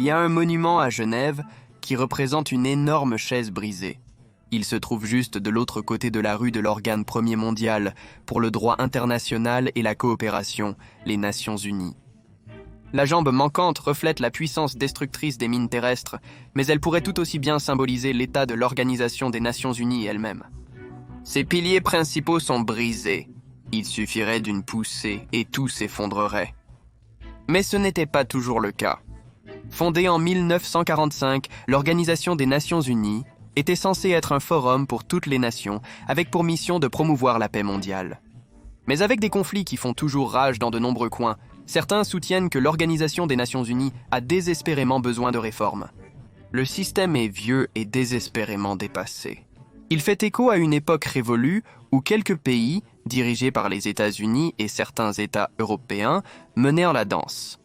y a un monument à Genève qui représente une énorme chaise brisée. Il se trouve juste de l'autre côté de la rue de l'organe premier mondial pour le droit international et la coopération, les Nations Unies. La jambe manquante reflète la puissance destructrice des mines terrestres, mais elle pourrait tout aussi bien symboliser l'état de l'Organisation des Nations Unies elle-même. Ses piliers principaux sont brisés. Il suffirait d'une poussée et tout s'effondrerait. Mais ce n'était pas toujours le cas. Fondée en 1945, l'Organisation des Nations Unies était censée être un forum pour toutes les nations, avec pour mission de promouvoir la paix mondiale. Mais avec des conflits qui font toujours rage dans de nombreux coins, certains soutiennent que l'Organisation des Nations Unies a désespérément besoin de réformes. Le système est vieux et désespérément dépassé. Il fait écho à une époque révolue où quelques pays, dirigés par les États-Unis et certains États européens, menèrent la danse.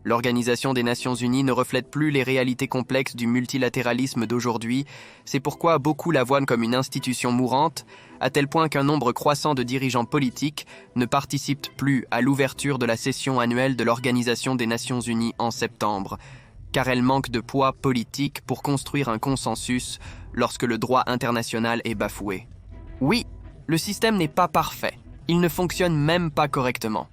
L'Organisation des Nations Unies ne reflète plus les réalités complexes du multilatéralisme d'aujourd'hui, c'est pourquoi beaucoup la voient comme une institution mourante, à tel point qu'un nombre croissant de dirigeants politiques ne participent plus à l'ouverture de la session annuelle de l'Organisation des Nations Unies en septembre, car elle manque de poids politique pour construire un consensus lorsque le droit international est bafoué. Oui, le système n'est pas parfait, il ne fonctionne même pas correctement.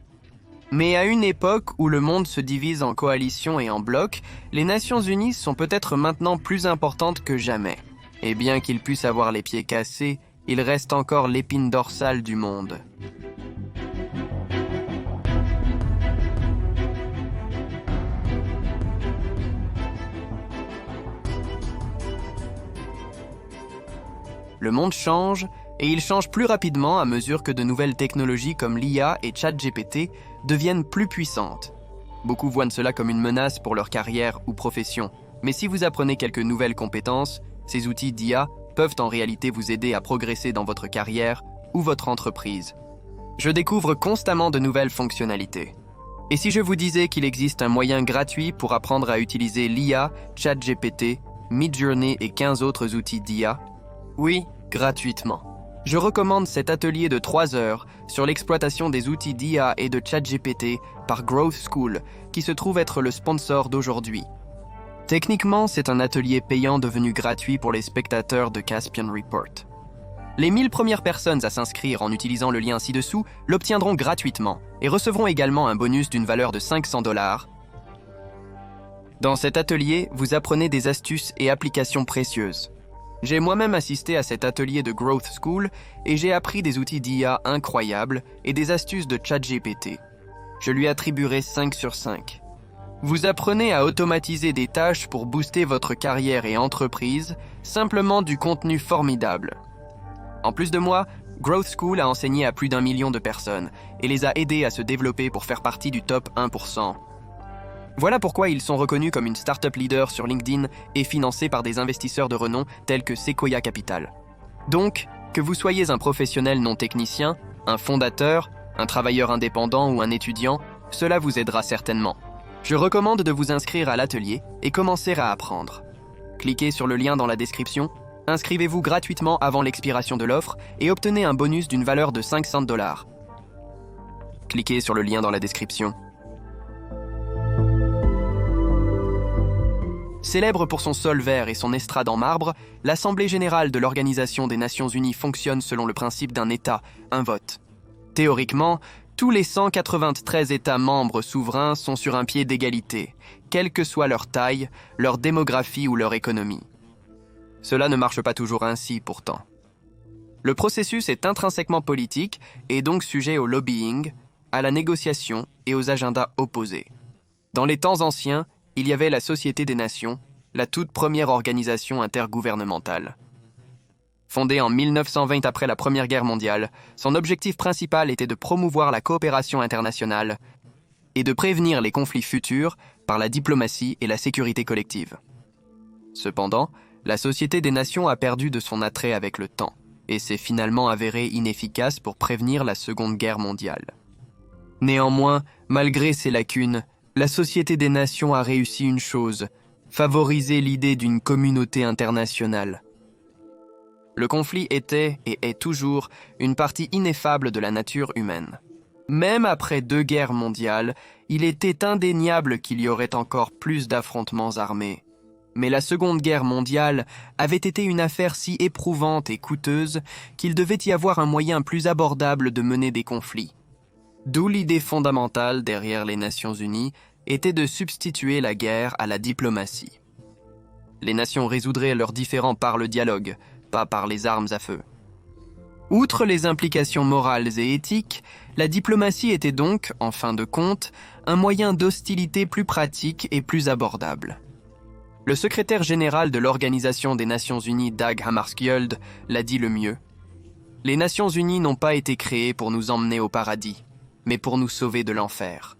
Mais à une époque où le monde se divise en coalitions et en blocs, les Nations Unies sont peut-être maintenant plus importantes que jamais. Et bien qu'ils puissent avoir les pieds cassés, ils restent encore l'épine dorsale du monde. Le monde change, et il change plus rapidement à mesure que de nouvelles technologies comme l'IA et ChatGPT deviennent plus puissantes. Beaucoup voient cela comme une menace pour leur carrière ou profession, mais si vous apprenez quelques nouvelles compétences, ces outils d'IA peuvent en réalité vous aider à progresser dans votre carrière ou votre entreprise. Je découvre constamment de nouvelles fonctionnalités. Et si je vous disais qu'il existe un moyen gratuit pour apprendre à utiliser l'IA, ChatGPT, Midjourney et 15 autres outils d'IA? Oui, gratuitement. Je recommande cet atelier de 3 heures sur l'exploitation des outils d'IA et de ChatGPT par Growth School, qui se trouve être le sponsor d'aujourd'hui. Techniquement, c'est un atelier payant devenu gratuit pour les spectateurs de Caspian Report. Les 1000 premières personnes à s'inscrire en utilisant le lien ci-dessous l'obtiendront gratuitement et recevront également un bonus d'une valeur de $500. Dans cet atelier, vous apprenez des astuces et applications précieuses. J'ai moi-même assisté à cet atelier de Growth School et j'ai appris des outils d'IA incroyables et des astuces de ChatGPT. Je lui attribuerai 5 sur 5. Vous apprenez à automatiser des tâches pour booster votre carrière et entreprise, simplement du contenu formidable. En plus de moi, Growth School a enseigné à plus d'1 million de personnes et les a aidés à se développer pour faire partie du top 1%. Voilà pourquoi ils sont reconnus comme une startup leader sur LinkedIn et financés par des investisseurs de renom tels que Sequoia Capital. Donc, que vous soyez un professionnel non technicien, un fondateur, un travailleur indépendant ou un étudiant, cela vous aidera certainement. Je recommande de vous inscrire à l'atelier et commencer à apprendre. Cliquez sur le lien dans la description, inscrivez-vous gratuitement avant l'expiration de l'offre et obtenez un bonus d'une valeur de $500. Cliquez sur le lien dans la description. Célèbre pour son sol vert et son estrade en marbre, l'Assemblée générale de l'Organisation des Nations Unies fonctionne selon le principe d'un État, un vote. Théoriquement, tous les 193 États membres souverains sont sur un pied d'égalité, quelle que soit leur taille, leur démographie ou leur économie. Cela ne marche pas toujours ainsi, pourtant. Le processus est intrinsèquement politique et donc sujet au lobbying, à la négociation et aux agendas opposés. Dans les temps anciens, il y avait la Société des Nations, la toute première organisation intergouvernementale. Fondée en 1920 après la Première Guerre mondiale, son objectif principal était de promouvoir la coopération internationale et de prévenir les conflits futurs par la diplomatie et la sécurité collective. Cependant, la Société des Nations a perdu de son attrait avec le temps et s'est finalement avérée inefficace pour prévenir la Seconde Guerre mondiale. Néanmoins, malgré ces lacunes, la Société des Nations a réussi une chose, favoriser l'idée d'une communauté internationale. Le conflit était et est toujours une partie ineffable de la nature humaine. Même après 2 guerres mondiales, il était indéniable qu'il y aurait encore plus d'affrontements armés. Mais la Seconde Guerre mondiale avait été une affaire si éprouvante et coûteuse qu'il devait y avoir un moyen plus abordable de mener des conflits. D'où l'idée fondamentale derrière les Nations Unies était de substituer la guerre à la diplomatie. Les nations résoudraient leurs différends par le dialogue, pas par les armes à feu. Outre les implications morales et éthiques, la diplomatie était donc, en fin de compte, un moyen d'hostilité plus pratique et plus abordable. Le secrétaire général de l'Organisation des Nations Unies, Dag Hammarskjöld, l'a dit le mieux. Les Nations Unies n'ont pas été créées pour nous emmener au paradis, mais pour nous sauver de l'enfer.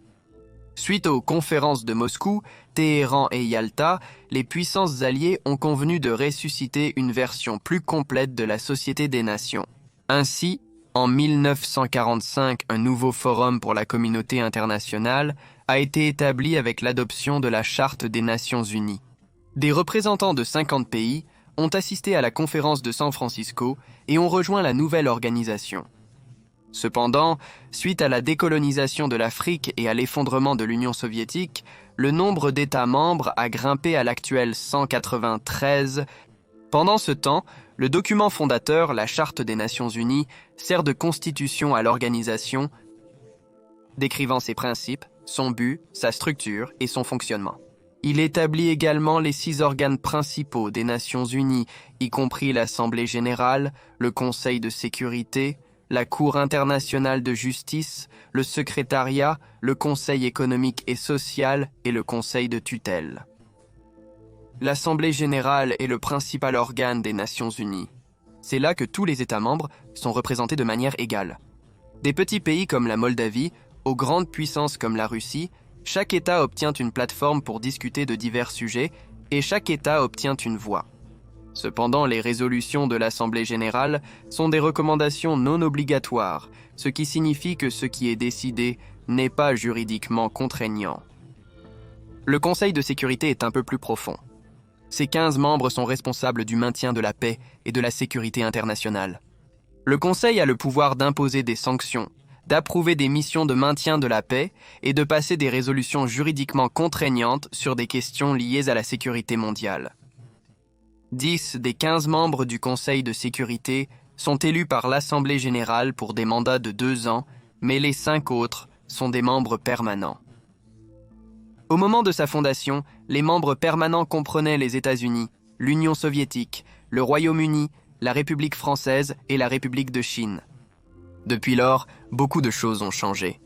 Suite aux conférences de Moscou, Téhéran et Yalta, les puissances alliées ont convenu de ressusciter une version plus complète de la Société des Nations. Ainsi, en 1945, un nouveau forum pour la communauté internationale a été établi avec l'adoption de la Charte des Nations Unies. Des représentants de 50 pays ont assisté à la conférence de San Francisco et ont rejoint la nouvelle organisation. Cependant, suite à la décolonisation de l'Afrique et à l'effondrement de l'Union soviétique, le nombre d'États membres a grimpé à l'actuel 193. Pendant ce temps, le document fondateur, la Charte des Nations Unies, sert de constitution à l'organisation, décrivant ses principes, son but, sa structure et son fonctionnement. Il établit également les 6 organes principaux des Nations Unies, y compris l'Assemblée générale, le Conseil de sécurité, la Cour internationale de justice, le secrétariat, le Conseil économique et social et le Conseil de tutelle. L'Assemblée générale est le principal organe des Nations unies. C'est là que tous les États membres sont représentés de manière égale. Des petits pays comme la Moldavie, aux grandes puissances comme la Russie, chaque État obtient une plateforme pour discuter de divers sujets et chaque État obtient une voix. Cependant, les résolutions de l'Assemblée générale sont des recommandations non obligatoires, ce qui signifie que ce qui est décidé n'est pas juridiquement contraignant. Le Conseil de sécurité est un peu plus profond. Ses 15 membres sont responsables du maintien de la paix et de la sécurité internationale. Le Conseil a le pouvoir d'imposer des sanctions, d'approuver des missions de maintien de la paix et de passer des résolutions juridiquement contraignantes sur des questions liées à la sécurité mondiale. 10 des 15 membres du Conseil de sécurité sont élus par l'Assemblée générale pour des mandats de 2 ans, mais les 5 autres sont des membres permanents. Au moment de sa fondation, les membres permanents comprenaient les États-Unis, l'Union soviétique, le Royaume-Uni, la République française et la République de Chine. Depuis lors, beaucoup de choses ont changé.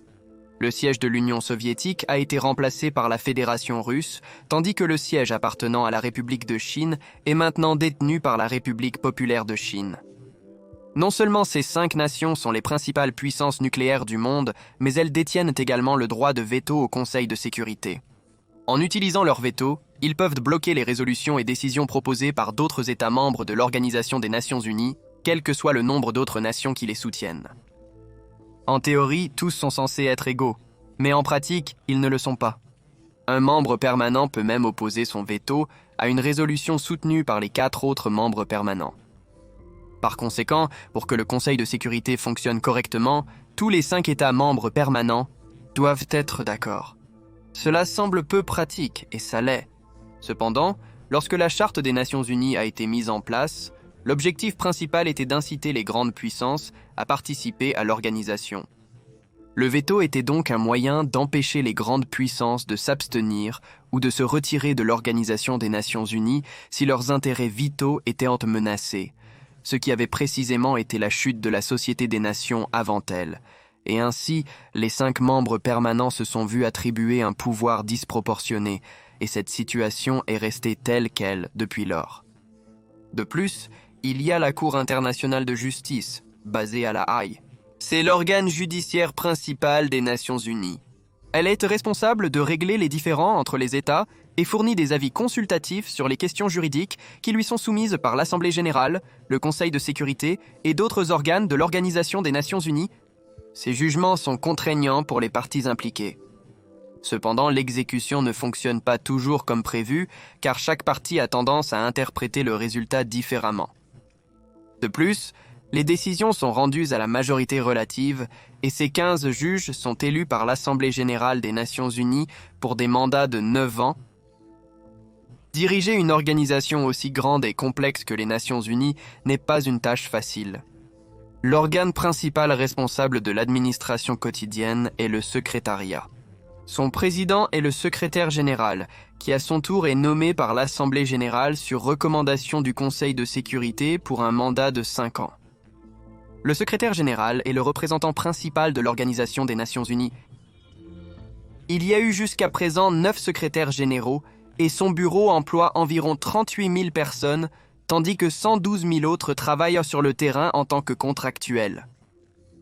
Le siège de l'Union soviétique a été remplacé par la Fédération russe, tandis que le siège appartenant à la République de Chine est maintenant détenu par la République populaire de Chine. Non seulement ces 5 nations sont les principales puissances nucléaires du monde, mais elles détiennent également le droit de veto au Conseil de sécurité. En utilisant leur veto, ils peuvent bloquer les résolutions et décisions proposées par d'autres États membres de l'Organisation des Nations Unies, quel que soit le nombre d'autres nations qui les soutiennent. En théorie, tous sont censés être égaux, mais en pratique, ils ne le sont pas. Un membre permanent peut même opposer son veto à une résolution soutenue par les 4 autres membres permanents. Par conséquent, pour que le Conseil de sécurité fonctionne correctement, tous les 5 États membres permanents doivent être d'accord. Cela semble peu pratique, et ça l'est. Cependant, lorsque la Charte des Nations Unies a été mise en place, l'objectif principal était d'inciter les grandes puissances à participer à l'organisation. Le veto était donc un moyen d'empêcher les grandes puissances de s'abstenir ou de se retirer de l'Organisation des Nations Unies si leurs intérêts vitaux étaient menacés, ce qui avait précisément été la chute de la Société des Nations avant elle. Et ainsi, les 5 membres permanents se sont vus attribuer un pouvoir disproportionné, et cette situation est restée telle qu'elle depuis lors. De plus, il y a la Cour internationale de justice, basée à La Haye. C'est l'organe judiciaire principal des Nations Unies. Elle est responsable de régler les différends entre les États et fournit des avis consultatifs sur les questions juridiques qui lui sont soumises par l'Assemblée générale, le Conseil de sécurité et d'autres organes de l'Organisation des Nations Unies. Ces jugements sont contraignants pour les parties impliquées. Cependant, l'exécution ne fonctionne pas toujours comme prévu, car chaque partie a tendance à interpréter le résultat différemment. De plus, Les décisions sont rendues à la majorité relative et ces 15 juges sont élus par l'Assemblée générale des Nations unies pour des mandats de 9 ans. Diriger une organisation aussi grande et complexe que les Nations unies n'est pas une tâche facile. L'organe principal responsable de l'administration quotidienne est le secrétariat. Son président est le secrétaire général, qui à son tour est nommé par l'Assemblée générale sur recommandation du Conseil de sécurité pour un mandat de 5 ans. Le secrétaire général est le représentant principal de l'Organisation des Nations unies. Il y a eu jusqu'à présent 9 secrétaires généraux et son bureau emploie environ 38 000 personnes, tandis que 112 000 autres travaillent sur le terrain en tant que contractuels.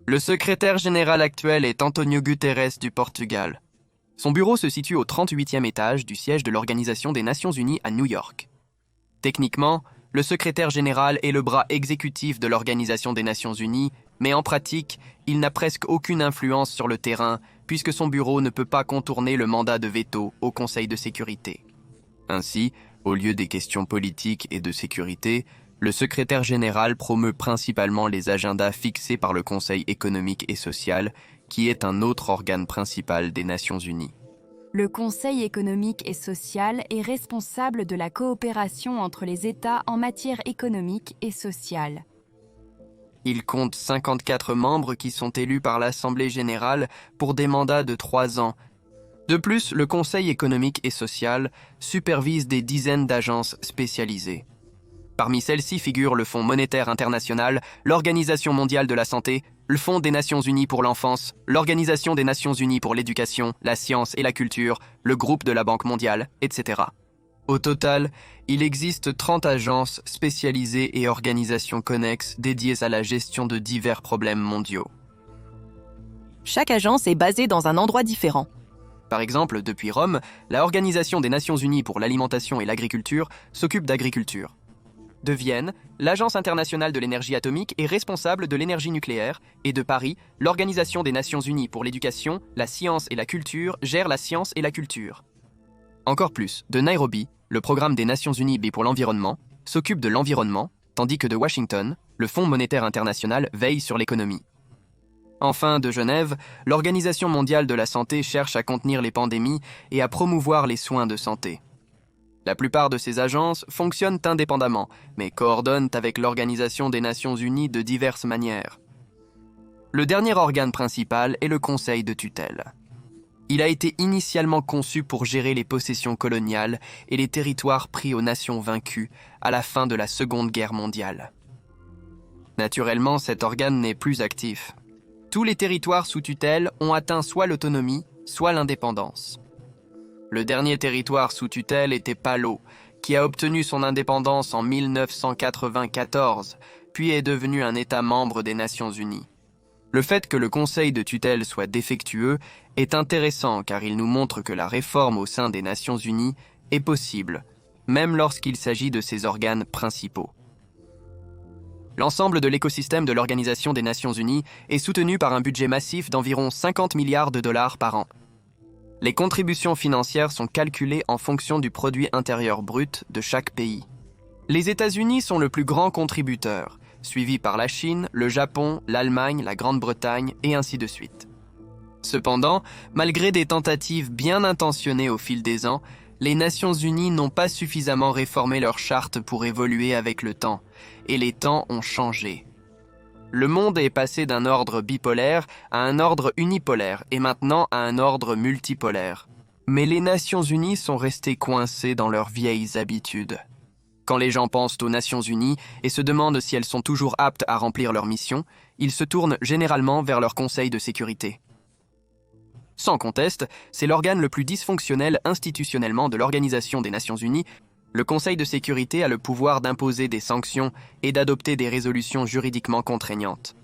Le secrétaire général actuel est António Guterres du Portugal. Son bureau se situe au 38e étage du siège de l'Organisation des Nations unies à New York. Techniquement, le secrétaire général est le bras exécutif de l'Organisation des Nations unies, mais en pratique, il n'a presque aucune influence sur le terrain puisque son bureau ne peut pas contourner le mandat de veto au Conseil de sécurité. Ainsi, au lieu des questions politiques et de sécurité, le secrétaire général promeut principalement les agendas fixés par le Conseil économique et social, qui est un autre organe principal des Nations unies. Le Conseil économique et social est responsable de la coopération entre les États en matière économique et sociale. Il compte 54 membres qui sont élus par l'Assemblée générale pour des mandats de 3 ans. De plus, le Conseil économique et social supervise des dizaines d'agences spécialisées. Parmi celles-ci figurent le Fonds monétaire international, l'Organisation mondiale de la santé, le Fonds des Nations unies pour l'enfance, l'Organisation des Nations unies pour l'éducation, la science et la culture, le groupe de la Banque mondiale, etc. Au total, il existe 30 agences spécialisées et organisations connexes dédiées à la gestion de divers problèmes mondiaux. Chaque agence est basée dans un endroit différent. Par exemple, depuis Rome, l'Organisation des Nations unies pour l'alimentation et l'agriculture s'occupe d'agriculture. De Vienne, l'Agence internationale de l'énergie atomique est responsable de l'énergie nucléaire, et de Paris, l'Organisation des Nations unies pour l'éducation, la science et la culture gère la science et la culture. Encore plus, de Nairobi, le Programme des Nations unies pour l'environnement s'occupe de l'environnement, tandis que de Washington, le Fonds monétaire international veille sur l'économie. Enfin, de Genève, l'Organisation mondiale de la santé cherche à contenir les pandémies et à promouvoir les soins de santé. La plupart de ces agences fonctionnent indépendamment, mais coordonnent avec l'Organisation des Nations unies de diverses manières. Le dernier organe principal est le Conseil de tutelle. Il a été initialement conçu pour gérer les possessions coloniales et les territoires pris aux nations vaincues à la fin de la Seconde Guerre mondiale. Naturellement, cet organe n'est plus actif. Tous les territoires sous tutelle ont atteint soit l'autonomie, soit l'indépendance. Le dernier territoire sous tutelle était Palau, qui a obtenu son indépendance en 1994, puis est devenu un État membre des Nations unies. Le fait que le Conseil de tutelle soit défectueux est intéressant car il nous montre que la réforme au sein des Nations unies est possible, même lorsqu'il s'agit de ses organes principaux. L'ensemble de l'écosystème de l'Organisation des Nations unies est soutenu par un budget massif d'environ 50 milliards de dollars par an. Les contributions financières sont calculées en fonction du produit intérieur brut de chaque pays. Les États-Unis sont le plus grand contributeur, suivi par la Chine, le Japon, l'Allemagne, la Grande-Bretagne et ainsi de suite. Cependant, malgré des tentatives bien intentionnées au fil des ans, les Nations unies n'ont pas suffisamment réformé leur charte pour évoluer avec le temps, et les temps ont changé. Le monde est passé d'un ordre bipolaire à un ordre unipolaire et maintenant à un ordre multipolaire. Mais les Nations unies sont restées coincées dans leurs vieilles habitudes. Quand les gens pensent aux Nations unies et se demandent si elles sont toujours aptes à remplir leur mission, ils se tournent généralement vers leur Conseil de sécurité. Sans conteste, c'est l'organe le plus dysfonctionnel institutionnellement de l'Organisation des Nations unies. Le Conseil de sécurité a le pouvoir d'imposer des sanctions et d'adopter des résolutions juridiquement contraignantes.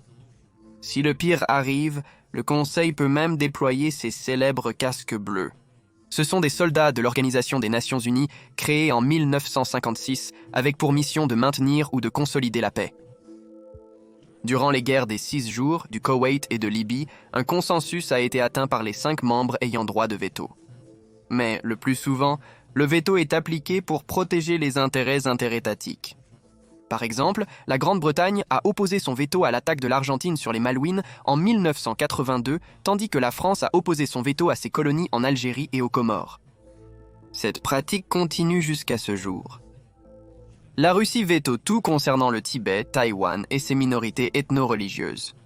Si le pire arrive, le Conseil peut même déployer ses célèbres casques bleus. Ce sont des soldats de l'Organisation des Nations unies créés en 1956 avec pour mission de maintenir ou de consolider la paix. Durant les guerres des 6 jours, du Koweït et de Libye, un consensus a été atteint par les 5 membres ayant droit de veto. Mais, le plus souvent, le veto est appliqué pour protéger les intérêts interétatiques. Par exemple, la Grande-Bretagne a opposé son veto à l'attaque de l'Argentine sur les Malouines en 1982, tandis que la France a opposé son veto à ses colonies en Algérie et aux Comores. Cette pratique continue jusqu'à ce jour. La Russie véto tout concernant le Tibet, Taïwan et ses minorités ethno-religieuses.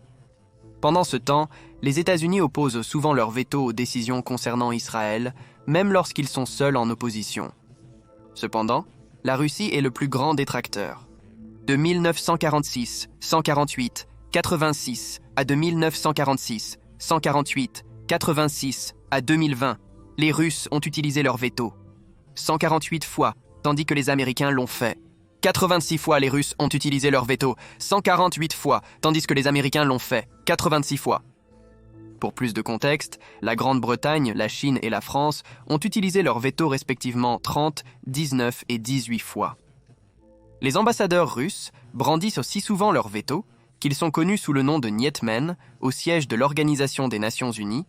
Pendant ce temps, les États-Unis opposent souvent leur veto aux décisions concernant Israël, même lorsqu'ils sont seuls en opposition. Cependant, la Russie est le plus grand détracteur. De 1946, 148, 86 à de 1946, 148, 86 à 2020, les Russes ont utilisé leur veto. 148 fois, tandis que les Américains l'ont fait. 86 fois les Russes ont utilisé leur veto, 148 fois, tandis que les Américains l'ont fait, 86 fois. Pour plus de contexte, la Grande-Bretagne, la Chine et la France ont utilisé leur veto respectivement 30, 19 et 18 fois. Les ambassadeurs russes brandissent aussi souvent leur veto, qu'ils sont connus sous le nom de Nietmen, au siège de l'Organisation des Nations Unies.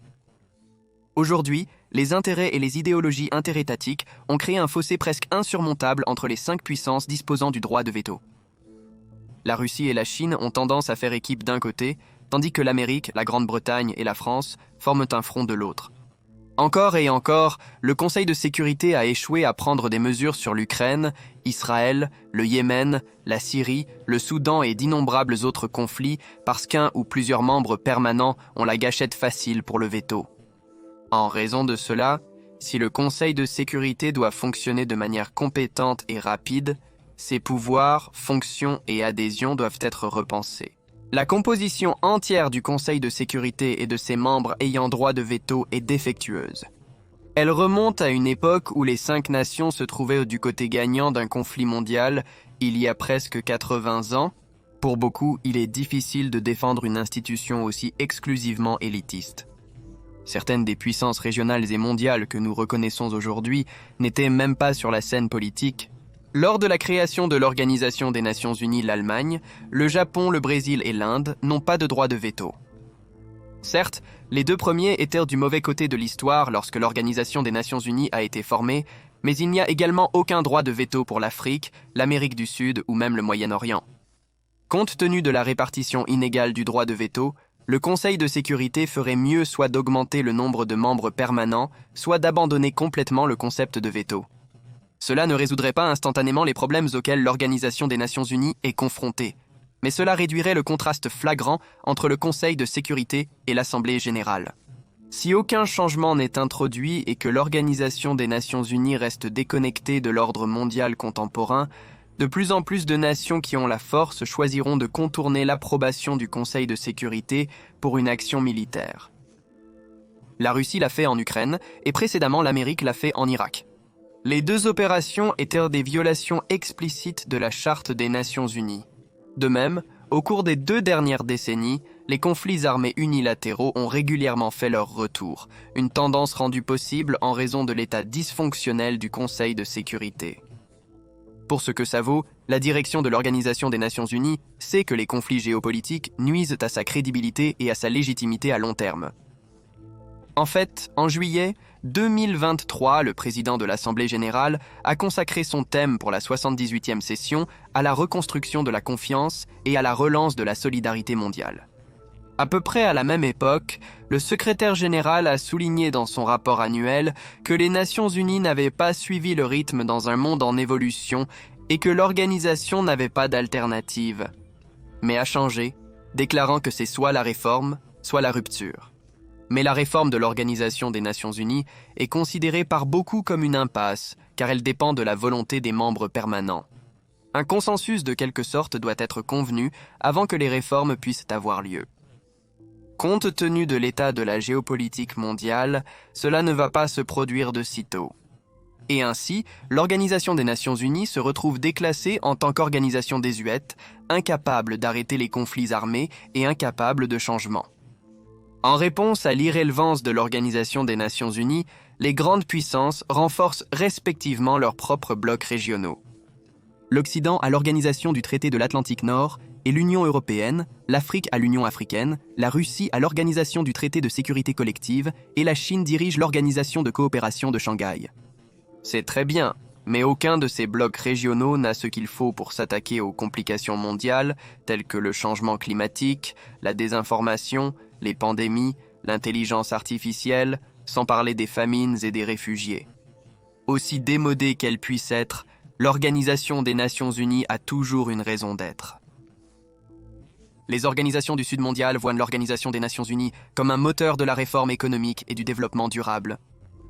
Aujourd'hui, les intérêts et les idéologies interétatiques ont créé un fossé presque insurmontable entre les 5 puissances disposant du droit de veto. La Russie et la Chine ont tendance à faire équipe d'un côté, tandis que l'Amérique, la Grande-Bretagne et la France forment un front de l'autre. Encore et encore, le Conseil de sécurité a échoué à prendre des mesures sur l'Ukraine, Israël, le Yémen, la Syrie, le Soudan et d'innombrables autres conflits parce qu'un ou plusieurs membres permanents ont la gâchette facile pour le veto. En raison de cela, si le Conseil de sécurité doit fonctionner de manière compétente et rapide, ses pouvoirs, fonctions et adhésions doivent être repensés. La composition entière du Conseil de sécurité et de ses membres ayant droit de veto est défectueuse. Elle remonte à une époque où les 5 nations se trouvaient du côté gagnant d'un conflit mondial il y a presque 80 ans. Pour beaucoup, il est difficile de défendre une institution aussi exclusivement élitiste. Certaines des puissances régionales et mondiales que nous reconnaissons aujourd'hui n'étaient même pas sur la scène politique. Lors de la création de l'Organisation des Nations Unies, l'Allemagne, le Japon, le Brésil et l'Inde n'ont pas de droit de veto. Certes, les 2 premiers étaient du mauvais côté de l'histoire lorsque l'Organisation des Nations Unies a été formée, mais il n'y a également aucun droit de veto pour l'Afrique, l'Amérique du Sud ou même le Moyen-Orient. Compte tenu de la répartition inégale du droit de veto, le Conseil de sécurité ferait mieux soit d'augmenter le nombre de membres permanents, soit d'abandonner complètement le concept de veto. Cela ne résoudrait pas instantanément les problèmes auxquels l'Organisation des Nations Unies est confrontée, mais cela réduirait le contraste flagrant entre le Conseil de sécurité et l'Assemblée générale. Si aucun changement n'est introduit et que l'Organisation des Nations Unies reste déconnectée de l'ordre mondial contemporain, de plus en plus de nations qui ont la force choisiront de contourner l'approbation du Conseil de sécurité pour une action militaire. La Russie l'a fait en Ukraine et précédemment l'Amérique l'a fait en Irak. Les 2 opérations étaient des violations explicites de la Charte des Nations Unies. De même, au cours des 2 dernières décennies, les conflits armés unilatéraux ont régulièrement fait leur retour, une tendance rendue possible en raison de l'état dysfonctionnel du Conseil de sécurité. Pour ce que ça vaut, la direction de l'Organisation des Nations Unies sait que les conflits géopolitiques nuisent à sa crédibilité et à sa légitimité à long terme. En fait, en juillet 2023, le président de l'Assemblée générale a consacré son thème pour la 78e session à la reconstruction de la confiance et à la relance de la solidarité mondiale. À peu près à la même époque, le secrétaire général a souligné dans son rapport annuel que les Nations Unies n'avaient pas suivi le rythme dans un monde en évolution et que l'organisation n'avait pas d'alternative, mais a changé, déclarant que c'est soit la réforme, soit la rupture. Mais la réforme de l'Organisation des Nations Unies est considérée par beaucoup comme une impasse, car elle dépend de la volonté des membres permanents. Un consensus de quelque sorte doit être convenu avant que les réformes puissent avoir lieu. Compte tenu de l'état de la géopolitique mondiale, cela ne va pas se produire de sitôt. Et ainsi, l'Organisation des Nations Unies se retrouve déclassée en tant qu'organisation désuète, incapable d'arrêter les conflits armés et incapable de changement. En réponse à l'irrélevance de l'Organisation des Nations Unies, les grandes puissances renforcent respectivement leurs propres blocs régionaux. L'Occident à l'Organisation du traité de l'Atlantique Nord et l'Union européenne, l'Afrique à l'Union africaine, la Russie à l'Organisation du traité de sécurité collective et la Chine dirige l'Organisation de coopération de Shanghai. C'est très bien, Mais aucun de ces blocs régionaux n'a ce qu'il faut pour s'attaquer aux complications mondiales, telles que le changement climatique, la désinformation, les pandémies, l'intelligence artificielle, sans parler des famines et des réfugiés. Aussi démodée qu'elle puisse être, l'Organisation des Nations Unies a toujours une raison d'être. Les organisations du Sud mondial voient l'Organisation des Nations Unies comme un moteur de la réforme économique et du développement durable.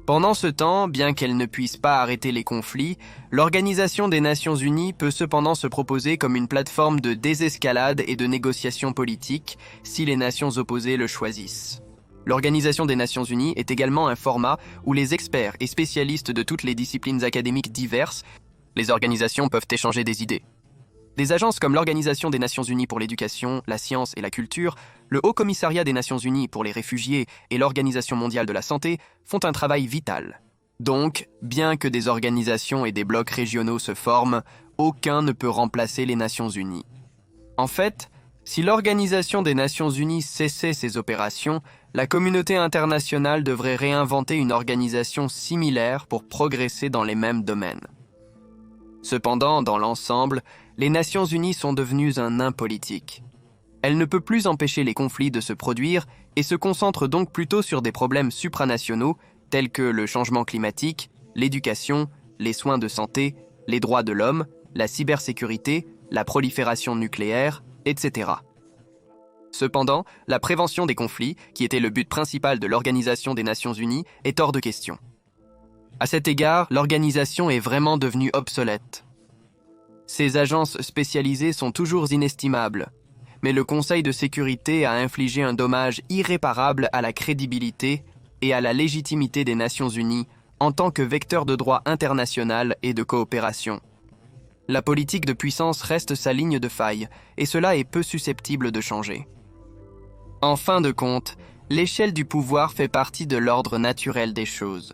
Pendant ce temps, bien qu'elle ne puisse pas arrêter les conflits, l'Organisation des Nations Unies peut cependant se proposer comme une plateforme de désescalade et de négociation politique si les nations opposées le choisissent. L'Organisation des Nations Unies est également un format où les experts et spécialistes de toutes les disciplines académiques diverses, les organisations peuvent échanger des idées. Des agences comme l'Organisation des Nations Unies pour l'éducation, la science et la culture, le Haut Commissariat des Nations Unies pour les réfugiés et l'Organisation mondiale de la santé font un travail vital. Donc, bien que des organisations et des blocs régionaux se forment, aucun ne peut remplacer les Nations Unies. En fait, si l'Organisation des Nations Unies cessait ses opérations, la communauté internationale devrait réinventer une organisation similaire pour progresser dans les mêmes domaines. Cependant, dans l'ensemble, les Nations Unies sont devenues un nain politique. Elle ne peut plus empêcher les conflits de se produire et se concentre donc plutôt sur des problèmes supranationaux tels que le changement climatique, l'éducation, les soins de santé, les droits de l'homme, la cybersécurité, la prolifération nucléaire, etc. Cependant, la prévention des conflits, qui était le but principal de l'Organisation des Nations Unies, est hors de question. À cet égard, l'organisation est vraiment devenue obsolète. Ces agences spécialisées sont toujours inestimables, mais le Conseil de sécurité a infligé un dommage irréparable à la crédibilité et à la légitimité des Nations Unies en tant que vecteur de droit international et de coopération. La politique de puissance reste sa ligne de faille, et cela est peu susceptible de changer. En fin de compte, l'échelle du pouvoir fait partie de l'ordre naturel des choses.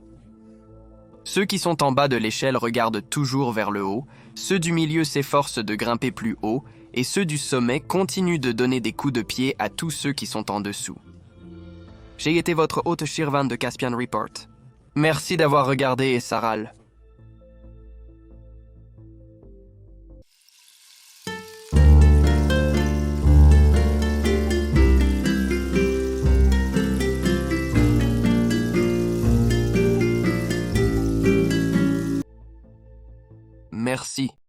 Ceux qui sont en bas de l'échelle regardent toujours vers le haut, ceux du milieu s'efforcent de grimper plus haut, et ceux du sommet continuent de donner des coups de pied à tous ceux qui sont en dessous. J'ai été votre hôte Shirvan de Caspian Report. Merci d'avoir regardé et Saral. Merci.